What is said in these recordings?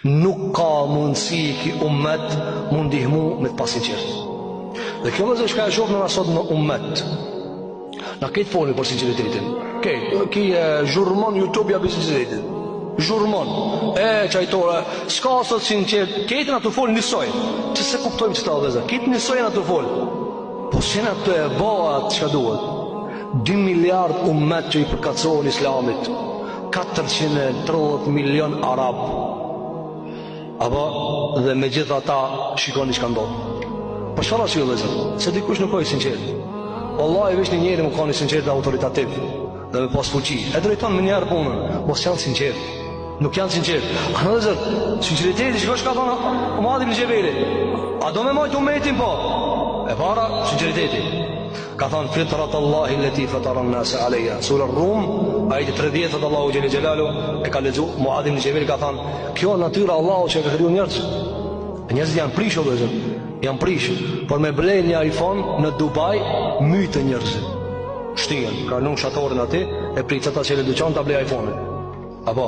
Nuk ka mundësi ki ummet mund ndihmu me të pasinqert. Dhe kjo vëzë shka e shohë në nësot në ummet. Na këtë folmi për sinceritetin. Ki zhurmon YouTube-ja për sinceritetin. Zhurmon. Qajtore, s'ka sot sinqert. Këtë në të folë njësoj. Që se kuptojmë që ta vëzë. Këtë njësoj në të folë. Po që në të e bëhat që duhet. 2 miliard ummet që i përkacohen islamit. 430 milion arab. Apo dhe me gjitha ta shikoni që ka ndodhë. Për shfar arsye vëllezër, se dikush nuk është i sinqert. Wallahi veç një njeri më ka një sinqert dhe autoritativ dhe me pas fuqi. E drejton me njerë punën, mos janë sinqert. Nuk janë sinqert. A në vëllezër, sinceriteti shikosh ka thonë Muadh ibn Jabali. A do me majtë umetin po? E para, sinceriteti. Ka thonë fitrat Allahi allati fatara an-nasa alayha. Sura Rum, ajeti 30 të Allahu xhelle xhelalu e ka lexu Muadh ibn Jabali ka thonë, kjo natyra Allahu që ka krijuar njerëzit. Njerëzit janë prish o vëllezër. Janë prish, por me blej një iPhone në Dubai, mytë njerëzit. Shtihen, ka nuk shatorin ati, e pritë ata që e duqan të blej iPhone-in. Apo,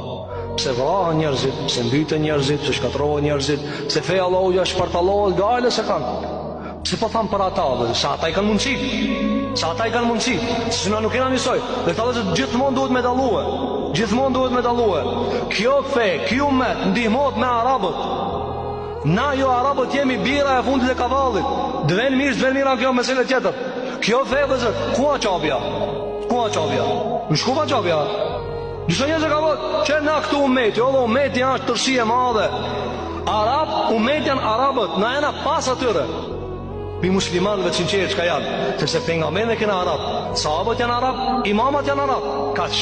pse vrahen njerëzit, pse mbyten njerëzit, pse shkatrohen njerëzit, pse feja Allahu ja shpartallohet, gale se kanë. Pse po thamë për ata, dhe sa ata i kanë mundësit. Sa ata i kanë mundësit. Se na nuk kena njësoj. Dhe ta dhe që gjithmonë duhet me dalue. Gjithmonë duhet me dalue. Kjo fe, kjo met, ndihmot me arabët. Na jo arabët jemi bira e fundit e kavallit. Dven mirë kjo mesele tjetër. Kjo fe vëzër, ku a qabja? Ku a qabja? Në shkupa qabja? Njësë njëzë ka vëtë, që na këtu umeti, o dhe umeti janë është tërsi e madhe. Arab, umeti janë arabët, na jena pas atyre. Pi muslimanëve të sinqerë që ka janë, sepse pejgamberët kena arab, sahabët janë arab, imamat janë arab, kaq.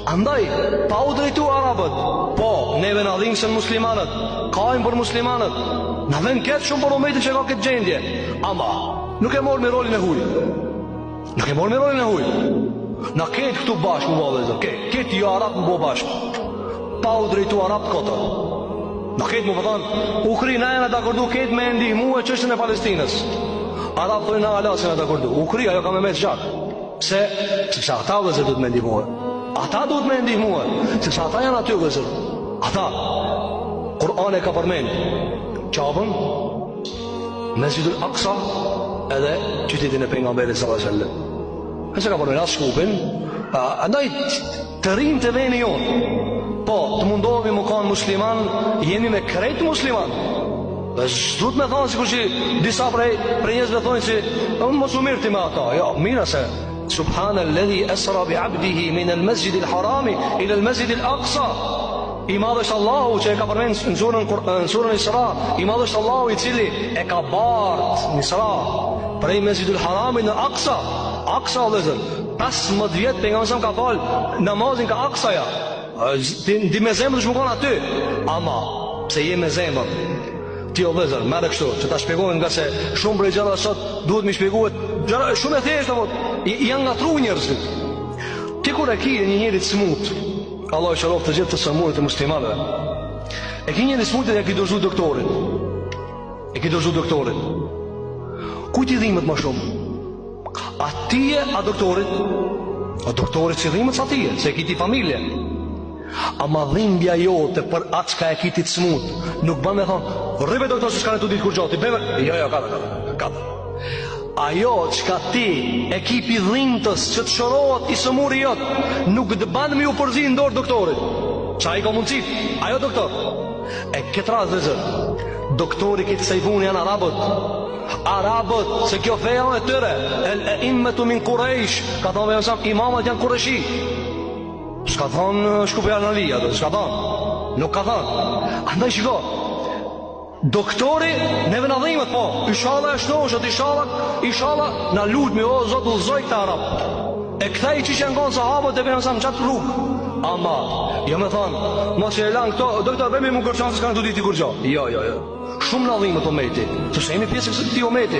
Andaj, pa u drejtu arabët, po, neve në dhimë se në muslimanët, kajmë për muslimanët, në dhenë ketë shumë për umetin që ka këtë gjendje, ama, nuk e morë me rolin e huj. Nuk e morë me rolin e huj. Na ketë këtu bashkë më bëllë dhe ketë jo arab më bëllë bashkë. Pa u drejtu arabët kota. Na ketë më pëthanë, Ukri na jena të akordu ketë me ndihmu e qështën e Palestinës. Arabë thoi na alasin e të akordu. Ukri ajo ka me me të gjak. Sepse ata vëzër du të me ndihmu e. Ata du të me ndihmu e. Sepse ata janë aty vëzër. Ata. Kur'an e ka përmen Qabën, Mesjidul Aqsa edhe qytetin e pejgamberit sallallahu alaihi wasallam. Nëse ka përmen asë shkupin, andaj të rinë të veni jonë. Po, të mundohemi më kanë musliman, jemi me krejtë musliman. Dhe shdut me thonë, si kur që disa prej njëzve thonë që unë mos u mirë ti me ata. Jo, mira se Subhana alladhi asra bi abdihi min al-masjid al-harami ila al-masjid al-aqsa. I madh është Allahu që e ka përmendur në surën Isra. I madh është Allahu i cili e ka bart në Isra prej Mesjidul Harami në Aqsa. Aqsa vëllezër, 15 vjet pejgamberi ka fal namazin ka Aqsaja. Di me zemrë të shmukon aty. Ama, pse je me zemrë, ti o vëzër, merë kështu, që ta shpjegohen nga se shumë prej gjëra sot duhet mi shpjegohet, gjëra shumë e thjeshtë, janë nga tru njërësit. Ti kur e ki një njëri të smut, Allah e shërof të gjithë të sëmurit të muslimanëve, e ki njëri smutit e ki dorëzu doktorit. Ku ti dhimet ma shumë? A tije, a doktorit? A doktorit që dhimet sa tije, se e ki ti familje. Ama dhimbja jote për atë qka e kitit smut nuk ban me thonë, rribe doktor që shka në të ditë kur gjoti, beve, jo, kada. Ajo qka ti ekipi dhimtës që të shorohet i sëmuri jot, nuk të ban me ju përzi në dorë doktorit. Qa i ka mundësit? Ajo doktor. E këtë razë dhe zërë, doktori këtë sejfun janë Arabët, se kjo feja e tëre, e immetu min Kurejsh, ka thonë me jësam, imamat janë Kureshi. Shka thonë shkupe janë në lija, shka thonë, nuk ka thonë. Andaj shiko, doktori neve në dhimet, po, ishala e shnoshët, ishala në lutmi, o zotë ullzoj këta Arab. E këta i që janë konë sahabët e për nësam qatë rrugë. Ama, jo me thonë, mos që e lanë këto, doktor, vemi më kërçanë se s'ka në të ditë i kur gjo. Jo. Shumë në dhimet o mejti, të se jemi pjesë kësë ti o mejti.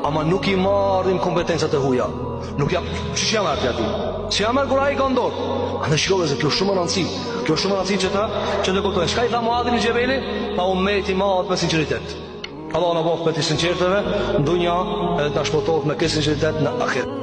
Ama nuk i marrim kompetencat e huja. Nuk jam, që jam arti ati? Që jam arë kura i ka ndorë. A në shikove se kjo shumë në nëci. Kjo shumë në nëci që të kuptojnë. Shka i tha Muadh ibn Jabali? Pa u mejti maat me sinceritet. Allah në bofë për të sinqerteve, në dunja edhe të shpotohet me këtë sinceritet në akhir.